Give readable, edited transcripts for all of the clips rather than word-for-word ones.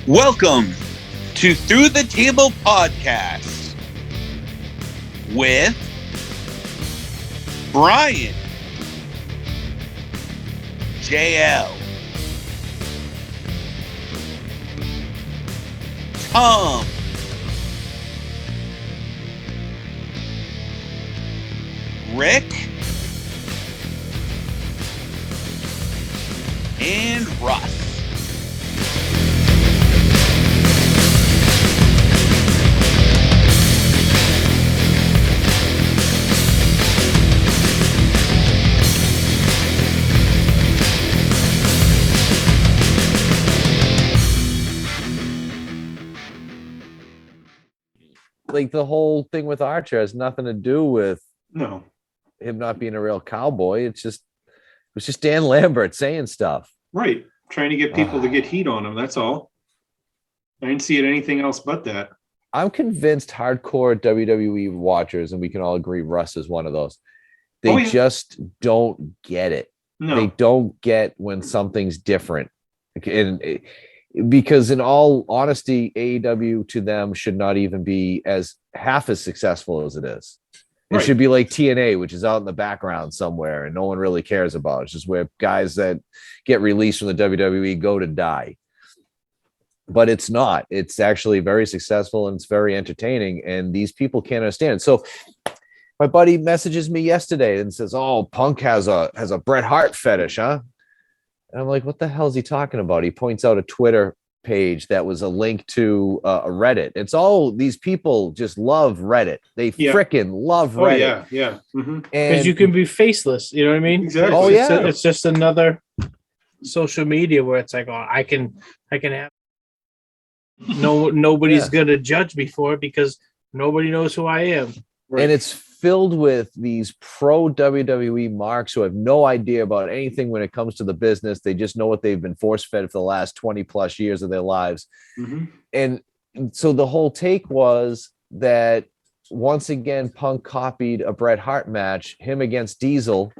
Welcome to Through the Table Podcast with Brian, JL, Tom, Rick, and Russ. Like the whole thing with Archer has nothing to do with him not being a real cowboy. It was just Dan Lambert saying stuff. Right. Trying to get people to get heat on him. That's all. I didn't see it anything else but that. I'm convinced hardcore WWE watchers, and we can all agree Russ is one of those, they just don't get it. No. They don't get when something's different. And because in all honesty, AEW to them should not even be half as successful as it is. It should be like TNA, which is out in the background somewhere and no one really cares about. It's just where guys that get released from the WWE go to die. But it's not. It's actually very successful and it's very entertaining. And these people can't understand. So my buddy messages me yesterday and says, "Oh, Punk has a Bret Heart fetish, huh?" And I'm like, what the hell is he talking about? He points out a Twitter page that was a link to a Reddit. It's all these people just love Reddit. They freaking love Reddit. Yeah. Mm-hmm. Because you can be faceless. You know what I mean? Exactly. Oh, yeah. It's just another social media where it's like, oh, I can have nobody's gonna judge me for it because nobody knows who I am. Right. And it's filled with these pro WWE marks who have no idea about anything when it comes to the business. They just know what they've been force fed for the last 20 plus years of their lives. Mm-hmm. And so the whole take was that once again, Punk copied a Bret Hart match, him against Diesel,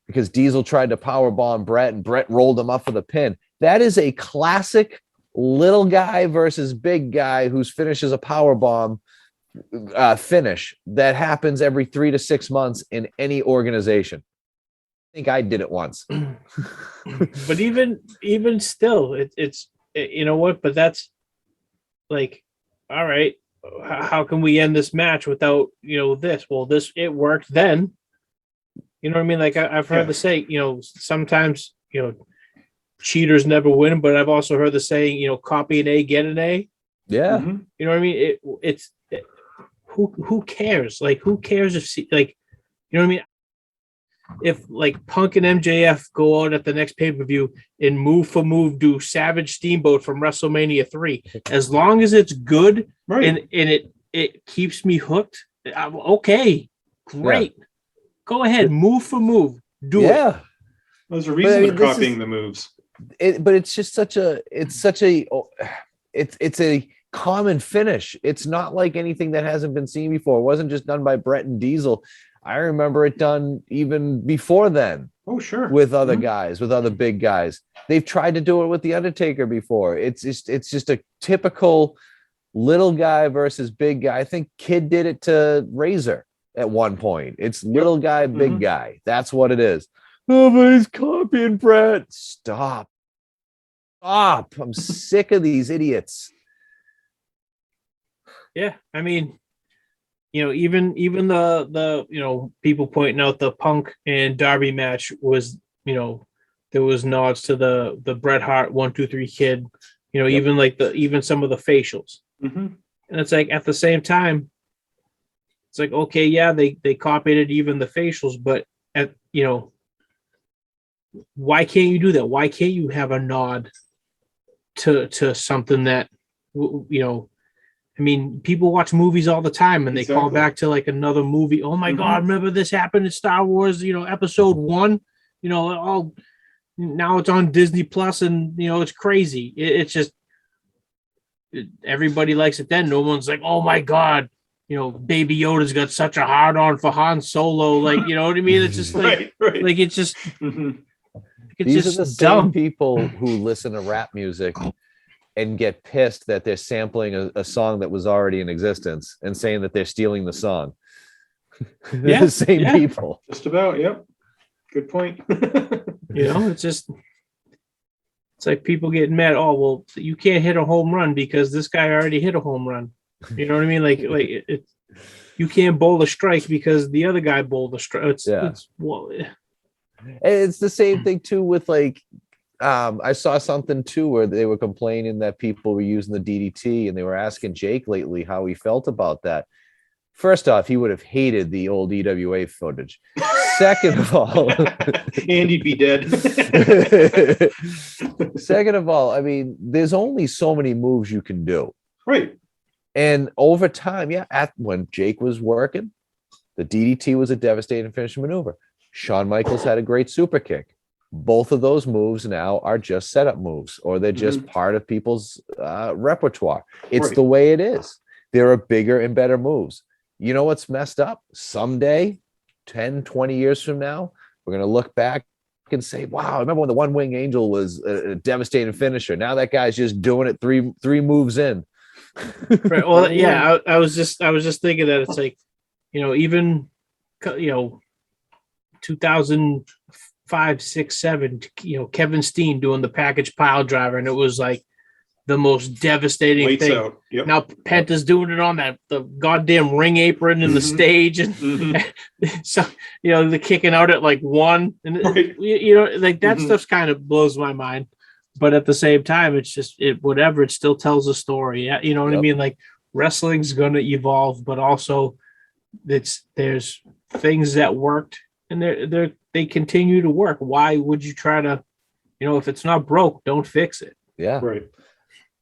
because Diesel tried to powerbomb Bret and Bret rolled him up for the pin. That is a classic little guy versus big guy whose finish is a powerbomb finish that happens every 3 to 6 months in any organization. I think I did it once. But even still, it's you know what? But that's like, all right. How can we end this match without this? Well, it worked then. You know what I mean? Like I've heard the saying, sometimes cheaters never win, but I've also heard the saying, copy an A, get an A. Yeah. Mm-hmm. You know what I mean? Who cares? Like, who cares if you know what I mean? If like Punk and MJF go out at the next pay-per-view and move for move do Savage Steamboat from WrestleMania 3, as long as it's good and it keeps me hooked, okay, great. Yeah. Go ahead, move for move, do it. There's a reason for copying the moves. But it's just such a common finish. It's not like anything that hasn't been seen before. It wasn't just done by Bret and Diesel. I remember it done even before then. Oh, sure. With other guys, with other big guys. They've tried to do it with The Undertaker before. It's just a typical little guy versus big guy. I think Kid did it to Razor at one point. It's little guy, big guy. That's what it is. Oh, but he's copying Bret. Stop. I'm sick of these idiots. Yeah, I mean, even the people pointing out the Punk and Darby match was, there was nods to the Bret Hart 1, 2, 3 Kid, even like even some of the facials. Mm-hmm. And it's like at the same time, it's like, okay, yeah, they copied it, even the facials, but why can't you do that? Why can't you have a nod to something that I mean, people watch movies all the time and they call back to like another movie. Oh my God, remember this happened in Star Wars, episode 1, all now it's on Disney Plus and, it's crazy. It's just, everybody likes it then. No one's like, oh my God, Baby Yoda's got such a hard on for Han Solo. Like, you know what I mean? It's just like, like it's just, it's these just are the dumb same people who listen to rap music and get pissed that they're sampling a song that was already in existence and saying that they're stealing the song. Yeah, The same yeah. people. Just about. Yep. Good point. It's like people getting mad. Oh, well, you can't hit a home run because this guy already hit a home run. You know what I mean? Like you can't bowl a strike because the other guy bowled a strike. It's the same thing too with like, I saw something too where they were complaining that people were using the DDT, and they were asking Jake lately how he felt about that. First off, he would have hated the old EWA footage. Second of all, and he'd be dead. Second of all, I mean, there's only so many moves you can do. Right. And over time, when Jake was working, the DDT was a devastating finishing maneuver. Shawn Michaels had a great super kick. Both of those moves now are just setup moves, or they're just part of people's repertoire. It's the way it is. There are bigger and better moves. You know what's messed up? Someday, 10, 20 years from now, we're going to look back and say, wow, I remember when the One Wing Angel was a devastating finisher. Now that guy's just doing it three moves in. Right. Well, yeah, I was just thinking that it's like, even, 2005, 6, 7, Kevin Steen doing the package pile driver, and it was like the most devastating Lights thing. out. Yep. Now Penta's doing it on the goddamn ring apron in the stage, and so the kicking out at like 1, and like that stuff's kind of blows my mind. But at the same time, it's just it still tells a story. Yeah, you know what I mean? Like wrestling's gonna evolve, but also there's things that worked and they continue to work. Why would you try to, if it's not broke, don't fix it? Yeah. Right.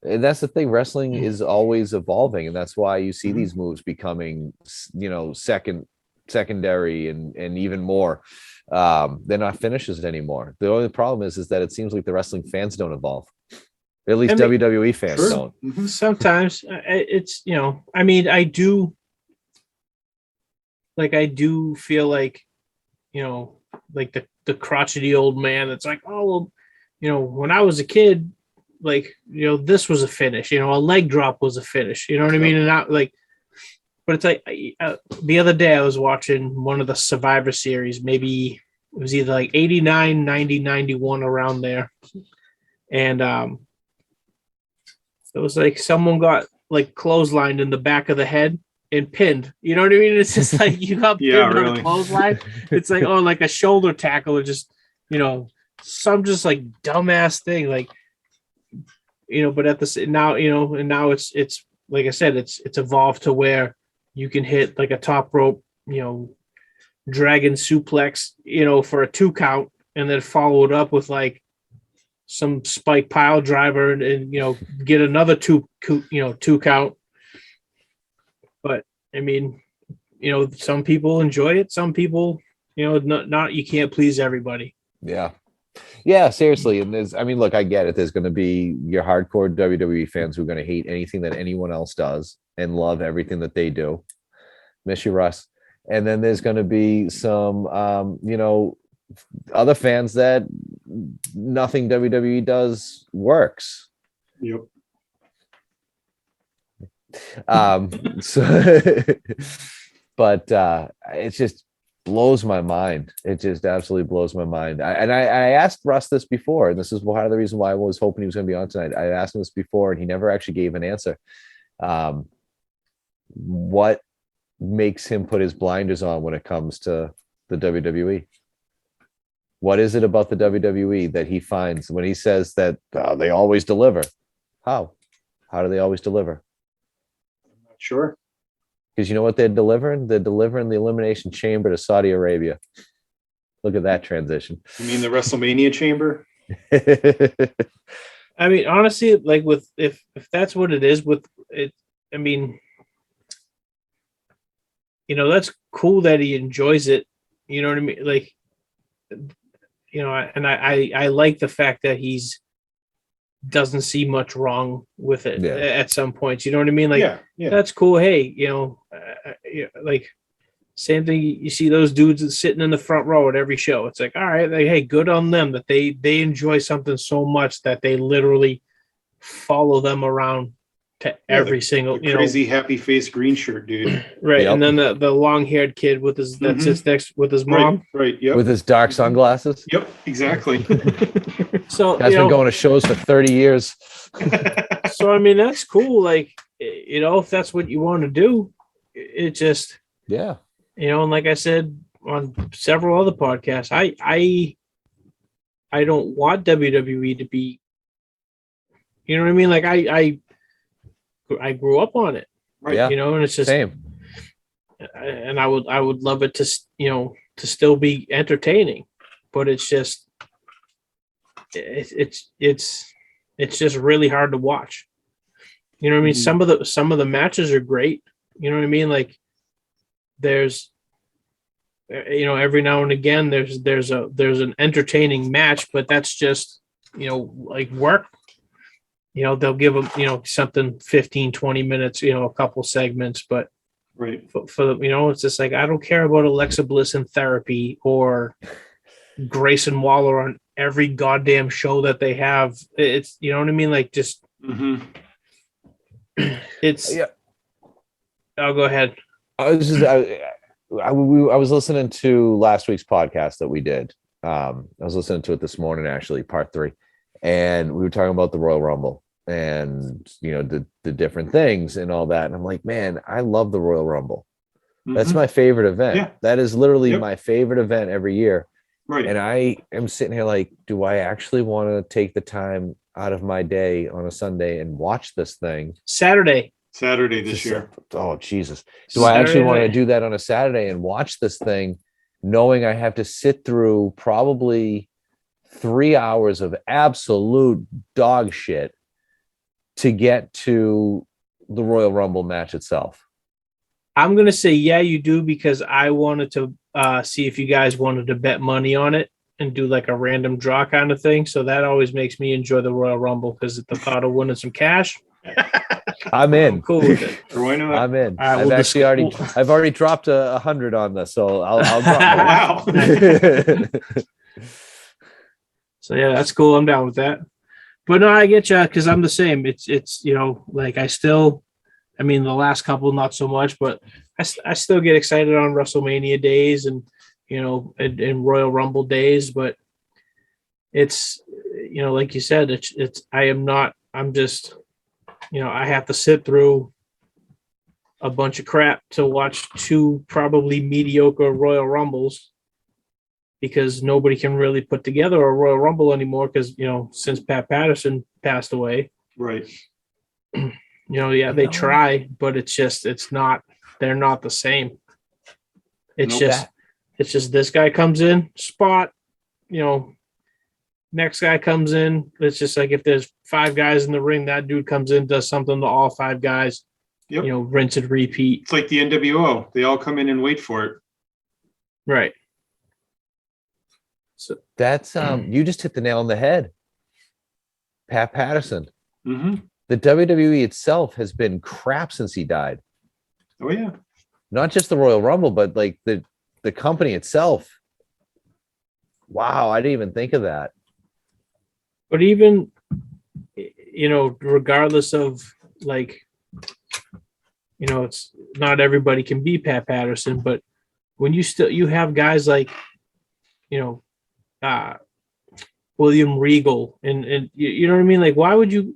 And that's the thing. Wrestling is always evolving, and that's why you see these moves becoming, secondary and even more. They're not finishes anymore. The only problem is that it seems like the wrestling fans don't evolve. At least WWE fans don't. Sometimes it's I do feel like like the crotchety old man that's like, oh well, when I was a kid, like this was a finish, a leg drop was a finish, you know what I mean? And not like, but it's like the other day I was watching one of the Survivor Series, maybe it was either like 89, 90, 91, around there, and it was like someone got like clotheslined in the back of the head and pinned, you know what I mean? It's just like you got pinned on a clothesline. It's like, oh, like a shoulder tackle, or just some just like dumbass thing, like but at the now and now it's like I said, it's evolved to where you can hit like a top rope dragon suplex for a 2 count, and then follow it up with like some spike pile driver and get another 2 count. But I mean, some people enjoy it, some people not you can't please everybody. Yeah, seriously. And look, I get it. There's going to be your hardcore WWE fans who are going to hate anything that anyone else does and love everything that they do. Miss you, Russ. And then there's going to be some, other fans that nothing WWE does works. Yep. But it just blows my mind. It just absolutely blows my mind. I asked Russ this before, and this is part of the reason why I was hoping he was going to be on tonight. I asked him this before, and he never actually gave an answer. What makes him put his blinders on when it comes to the WWE? What is it about the WWE that he finds when he says that they always deliver? How do they always deliver? I'm not sure. Because you know what they're delivering? They're delivering the Elimination Chamber to Saudi Arabia. Look at that transition. You mean the WrestleMania Chamber? I mean, honestly, like if that's what it is with it, I mean, that's cool that he enjoys it. You know what I mean? Like, and I like the fact that he's doesn't see much wrong with it at some points. You know what I mean? Like, that's cool. Hey, like same thing. You see those dudes sitting in the front row at every show. It's like, all right, like, hey, good on them that they enjoy something so much that they literally follow them around to every single, the crazy happy face green shirt dude. right. Yep. And then the long haired kid with his that sits next with his mom. Right. Yep. With his dark sunglasses. Yep. Exactly. So Guy's been going to shows for 30 years. so I mean that's cool. Like if that's what you want to do, it just Yeah. and like I said on several other podcasts, I don't want WWE to be, you know what I mean? Like I grew up on it, Right. Yeah. and it's just Same. and I would love it to to still be entertaining, but it's just it's just really hard to watch. You know what I mean? Some of the matches are great. You know what I mean? Like there's every now and again there's an entertaining match, but that's just like work. They'll give them something 15 20 minutes, a couple segments, but Right. for the it's just like I don't care about Alexa Bliss in therapy or Grayson Waller on every goddamn show that they have. It's you know what I mean? Like just it's Yeah. I'll go ahead. I was listening to last week's podcast that we did. I was listening to it this morning, actually, part 3, and we were talking about the Royal Rumble and the different things and all that. And I'm like, man, I love the Royal Rumble. That's my favorite event. Yeah. That is literally my favorite event every year. Right. And I am sitting here like, do I actually want to take the time out of my day on a Sunday and watch this thing? Saturday this year. Oh, Jesus. Do I actually want to do that on a Saturday and watch this thing, knowing I have to sit through probably 3 hours of absolute dog shit to get to the Royal Rumble match itself? I'm going to say, yeah, you do, because I wanted to see if you guys wanted to bet money on it and do like a random draw kind of thing. So that always makes me enjoy the Royal Rumble, because the thought of winning some cash. I'm in. I'm cool with it. Why not? I'm in. Right, I've already dropped 100 on this, so I'll drop Wow. So yeah, that's cool. I'm down with that. But no, I get you, because I'm the same. It's like I mean, the last couple not so much, but I still get excited on WrestleMania days and and Royal Rumble days. But it's like you said, I'm just I have to sit through a bunch of crap to watch 2 probably mediocre Royal Rumbles, because nobody can really put together a Royal Rumble anymore, because since Pat Patterson passed away. Right. They try, but they're not the same. It's just this guy comes in, spot, next guy comes in. It's just like if there's 5 guys in the ring, that dude comes in, does something to all 5 guys. Yep. Rinse and repeat. It's like the NWO. They all come in and wait for it. Right. So that's you just hit the nail on the head. Pat Patterson. Mm-hmm. The WWE itself has been crap since he died. Oh yeah. Not just the Royal Rumble, but like the company itself. Wow, I didn't even think of that. But even regardless of like, it's not everybody can be Pat Patterson, but when you have guys like, William Regal and you know what I mean? Like, why would you,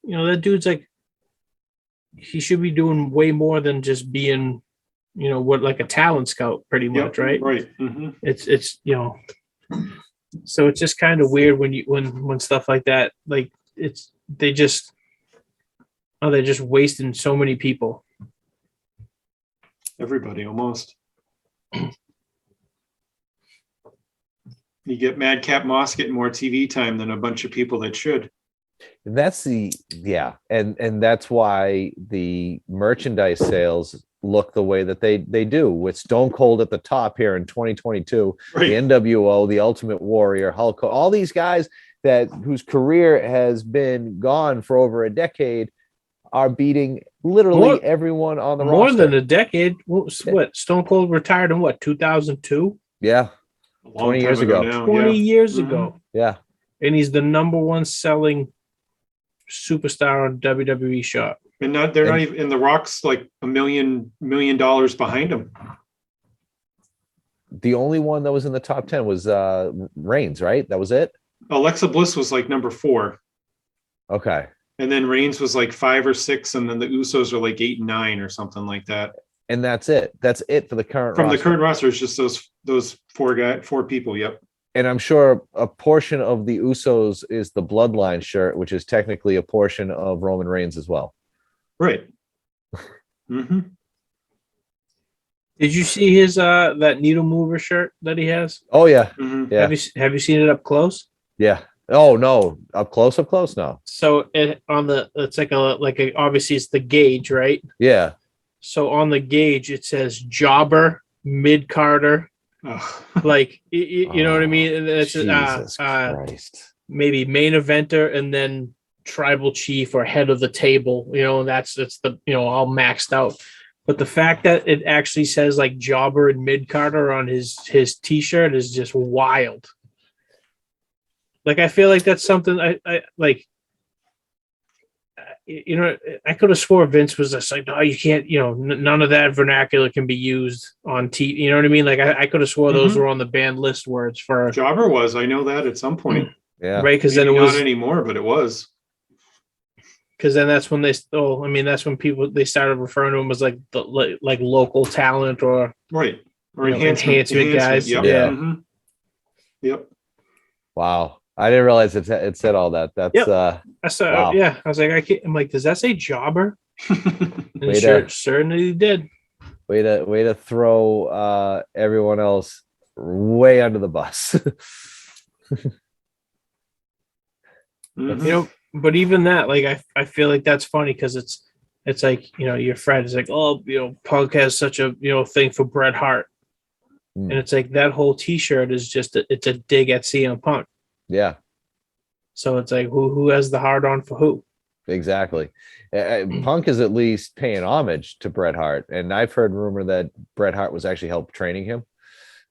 that dude's like, he should be doing way more than just being, like a talent scout pretty much. Right. Right. Mm-hmm. It's so it's just kind of weird when stuff like that, like they're just wasting so many people. Everybody almost. You get Madcap Moss getting more TV time than a bunch of people that should. And that's and that's why the merchandise sales look the way that they do, with Stone Cold at the top here in 2022, right. The NWO, the Ultimate Warrior, Hulk, all these guys whose career has been gone for over a decade are beating literally everyone on the roster. More than a decade. What Stone Cold retired in 2002? Yeah. 20 years ago. Now. 20 years ago. Yeah. And he's the number 1 selling superstar on WWE shot. And they're not even, and The Rock's like $1 million behind him. The only one that was in the top 10 was Reigns, right? That was it. Alexa Bliss was like number 4. Okay. And then Reigns was like 5 or 6, and then the Usos are like 8 and 9 or something like that. And that's it. That's it for the current From roster. the current roster, it's just those 4 people. Yep. And I'm sure a portion of the Usos is the Bloodline shirt, which is technically a portion of Roman Reigns as well. Right. Mm-hmm. Did you see his that needle mover shirt that he has? Oh yeah, Mm-hmm. yeah, Have you seen it up close? yeah. Oh no, up close, no. So it's like a obviously it's the gauge, right? Yeah. So on the gauge it says jobber, mid carder, Oh. like you know what I mean? And it's Jesus Christ. maybe main eventer and then tribal chief or head of the table, you know, and it's the, you know, all maxed out. But the fact that it actually says like jobber and mid carder on his t-shirt is just wild. Like, I feel like that's something I like, you know, I could have swore Vince was just like, no, you can't, you know, none of that vernacular can be used on TV. You know what I mean? Like, I could have swore those were on the banned list words for Jobber was. I know that at some point. Yeah. right. Because then Maybe it was not anymore, but it was. because then that's when that's when people they started referring to him as like like local talent or Right. Or you know, enhancement guys. Yep. Yeah. Mm-hmm. Yep. Wow. I didn't realize it said all that. That's Yep. I saw, wow. yeah. I was like, I'm like, does that say jobber? And Way it to- certainly did. way to throw everyone else way under the bus. Mhm. You know, but even that, like, I feel like that's funny because it's like, you know, your friend is like, oh, you know, Punk has such a, you know, thing for Bret Hart. Mm. And it's like that whole t-shirt is just it's a dig at CM Punk. Yeah. So it's like who has the hard on for who? Exactly. Punk is at least paying homage to Bret Hart, and I've heard rumor that Bret Hart was actually helped training him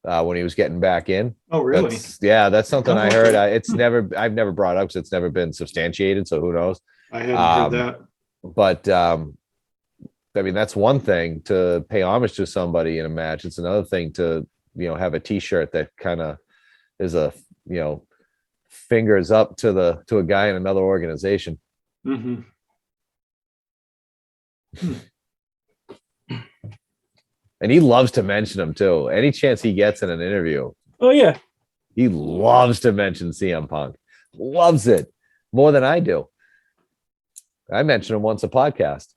when he was getting back in. Oh, really? That's something I heard. Okay. I've never brought up because it's never been substantiated, so who knows? I hadn't heard that. But I mean, that's one thing to pay homage to somebody in a match. It's another thing to, you know, have a T-shirt that kind of is a, you know, fingers up to a guy in another organization. Mm-hmm. And he loves to mention him too. Any chance he gets in an interview, Oh yeah. he loves to mention CM Punk. Loves it more than I do. I mentioned him once a podcast.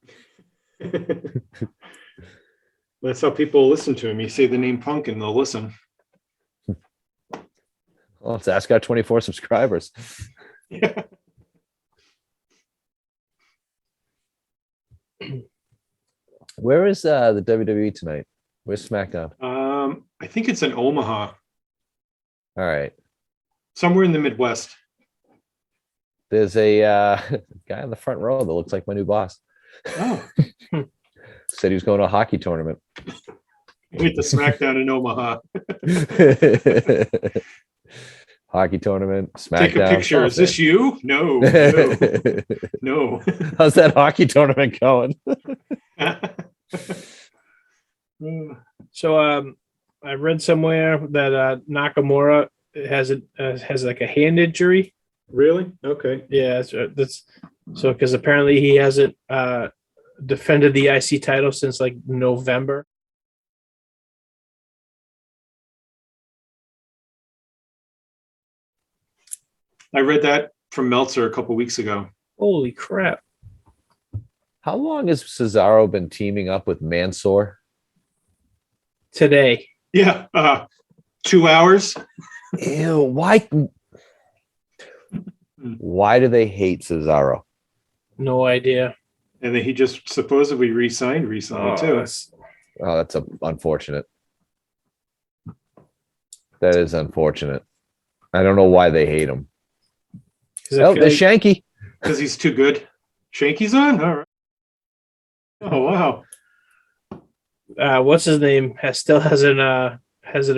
That's how people listen to him. You say the name Punk and they'll listen. Well, let's ask our 24 subscribers. Yeah. Where is the WWE tonight? Where's SmackDown? I think it's in Omaha, All right. somewhere in the Midwest. There's a guy in the front row that looks like my new boss. Oh, Said he was going to a hockey tournament. with the SmackDown in Omaha. Hockey tournament, SmackDown. Take a picture. Is this you? No, no. How's that hockey tournament going? So I read somewhere that Nakamura has like a hand injury. Really? Okay. Yeah, that's so because apparently he hasn't defended the IC title since like November. I read that from Meltzer a couple weeks ago. Holy crap! How long has Cesaro been teaming up with Mansoor? Today, Yeah. 2 hours. Ew, why do they hate Cesaro? no idea. And then he just supposedly re-signed recently too. Oh, that's unfortunate. That is unfortunate. I don't know why they hate him. Oh, there's Shanky. Because he's too good. Shanky's on? All right. Oh, wow. What's his name? Still hasn't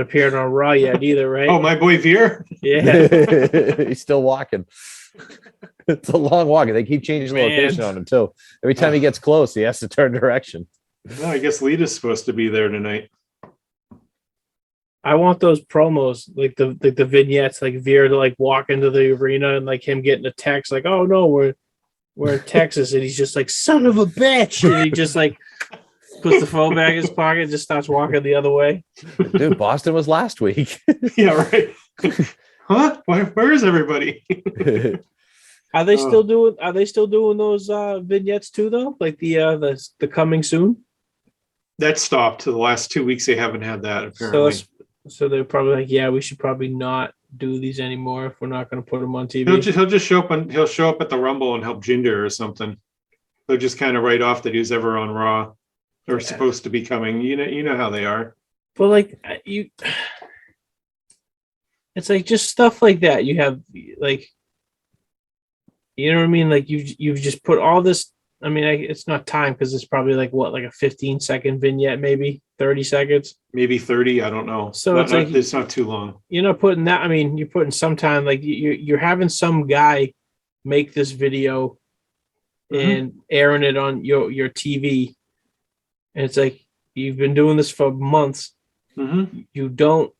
appeared on Raw yet either, right? Oh, my boy Veer? Yeah. He's still walking. It's a long walk. They keep changing the Man. location on him too. Every time he gets close, he has to turn direction. No, I guess Lita's supposed to be there tonight. I want those promos, like the vignettes, like Veer to like walk into the arena and like him getting a text like, "Oh no, we're in Texas," and he's just like, "Son of a bitch," and he just like puts the phone back in his pocket and just starts walking the other way. Dude, Boston was last week. Yeah, right. Huh? Where is everybody? Are they still doing those vignettes too though? Like the coming soon? That stopped. The last 2 weeks they haven't had that apparently. So they're probably like, yeah, we should probably not do these anymore if we're not going to put them on TV. He'll just show up he'll show up at the Rumble and help Jinder or something. They'll just kind of write off that he was ever on Raw or supposed to be coming. You know how they are. But like it's like just stuff like that. You have like, you know what I mean? Like you've just put all this. I mean, it's not time because it's probably like what, like a 15-second vignette, maybe 30 seconds, maybe 30. I don't know. So it's not too long. You're not putting that. I mean, you're putting some time. Like you're having some guy make this video and airing it on your TV, and it's like you've been doing this for months. You don't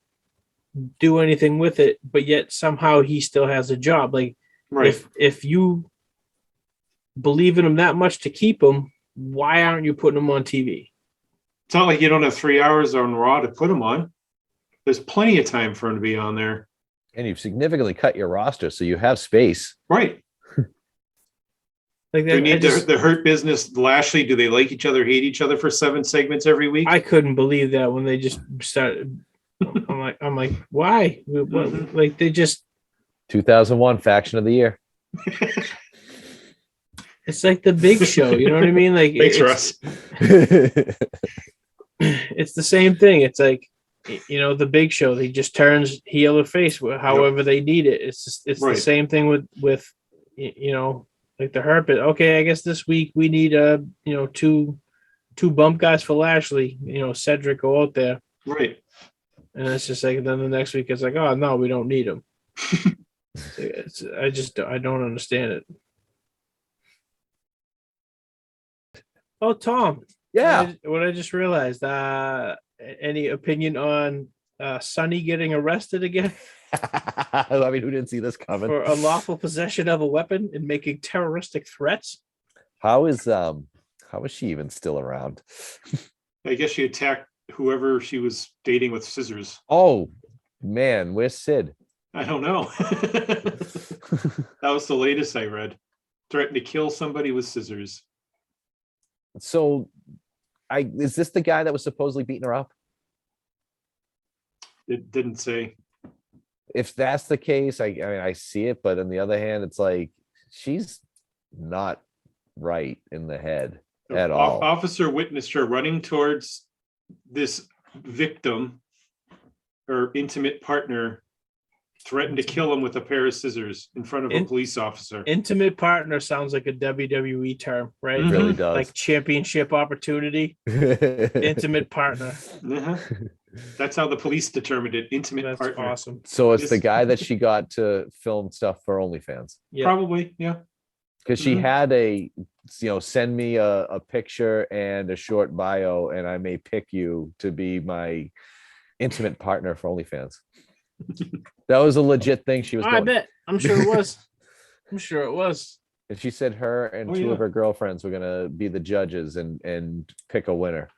do anything with it, but yet somehow he still has a job. Like, right. If you believe in him that much to keep him, why aren't you putting him on TV? It's not like you don't have 3 hours on Raw to put him on. There's plenty of time for him to be on there. And you've significantly cut your roster, so you have space. Right. Like do you need the Hurt Business, Lashley? Do they like each other, hate each other for 7 segments every week? I couldn't believe that when they just started. I'm like, why? What, like they just 2001 faction of the year. It's like the Big Show, you know what I mean? Like thanks, Russ. It's the same thing. It's like, you know, the Big Show. He just turns heel or face however they need it. It's the same thing with you know, like the Hurt. Okay, I guess this week we need two bump guys for Lashley. You know, Cedric go out there. Right. And it's just like then the next week it's like, oh no, we don't need him. I don't understand it. Oh, Tom. Yeah. What I just realized. Any opinion on Sonny getting arrested again? I mean, who didn't see this coming? For unlawful possession of a weapon and making terroristic threats. How is she even still around? I guess she attacked whoever she was dating with scissors. Oh man, where's Sid? I don't know. That was the latest I read. Threatened to kill somebody with scissors. So is this the guy that was supposedly beating her up? It didn't say. If that's the case, I mean, I see it, but on the other hand, it's like she's not right in the head at all. Officer witnessed her running towards this victim, her intimate partner, threatened to kill him with a pair of scissors in front of a police officer. Intimate partner sounds like a WWE term, right? It really does. Like championship opportunity. Intimate partner. That's how the police determined it. Intimate partner. That's awesome. So it's the guy that she got to film stuff for OnlyFans. Yeah. Probably, yeah. Because she had send me a picture and a short bio, and I may pick you to be my intimate partner for OnlyFans. That was a legit thing she was doing. I bet. I'm sure it was. I'm sure it was. And she said her and two of her girlfriends were gonna be the judges and pick a winner.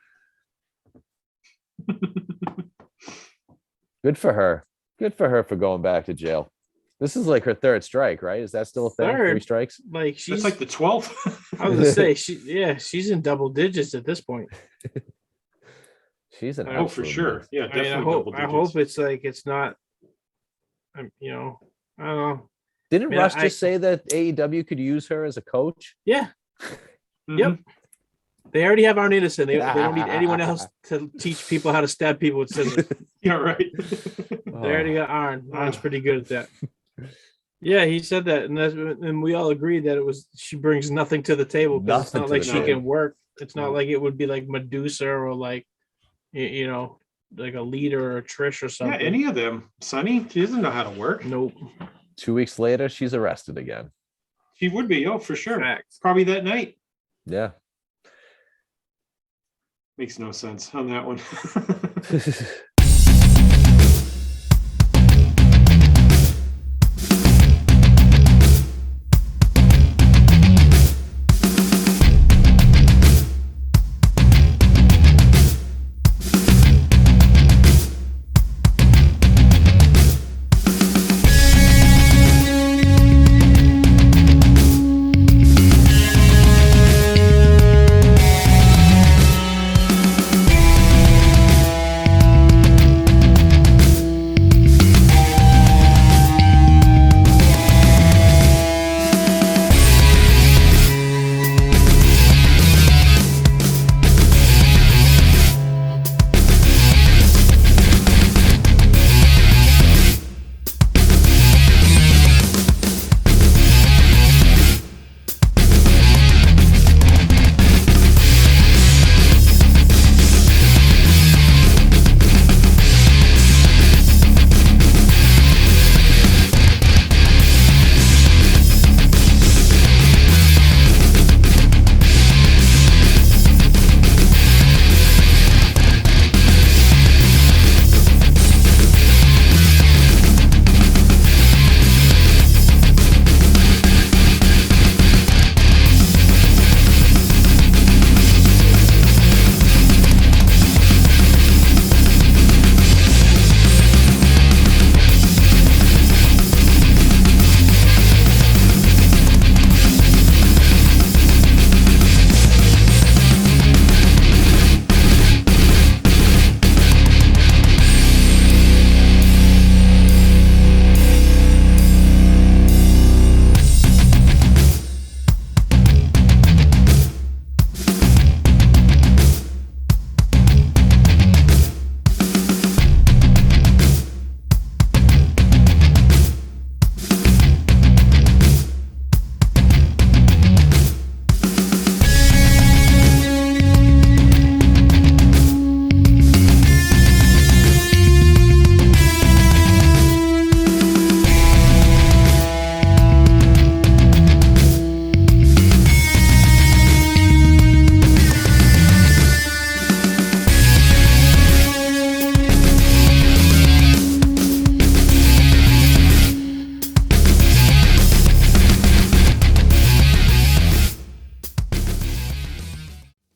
Good for her. Good for her for going back to jail. This is like her third strike, right? Is that still a thing? 3 strikes? Like she's like the 12th. I was gonna say she's in double digits at this point. She's an for sure. Yeah, definitely. I hope it's like it's not. I don't know. Didn't Russ just say that AEW could use her as a coach? Yeah. Yep. They already have Arn Anderson. They don't need anyone else to teach people how to stab people with scissors. Yeah, right. They already got Arn. Arn's pretty good at that. Yeah, he said that, and we all agreed that she brings nothing to the table. It's not like she can work. It's not like it would be like Medusa or like, like a leader or a Trish or something. Yeah, any of them. Sonny, she doesn't know how to work. Nope. 2 weeks later, she's arrested again. She would be, oh, for sure. Facts. Probably that night. Yeah. Makes no sense on that one.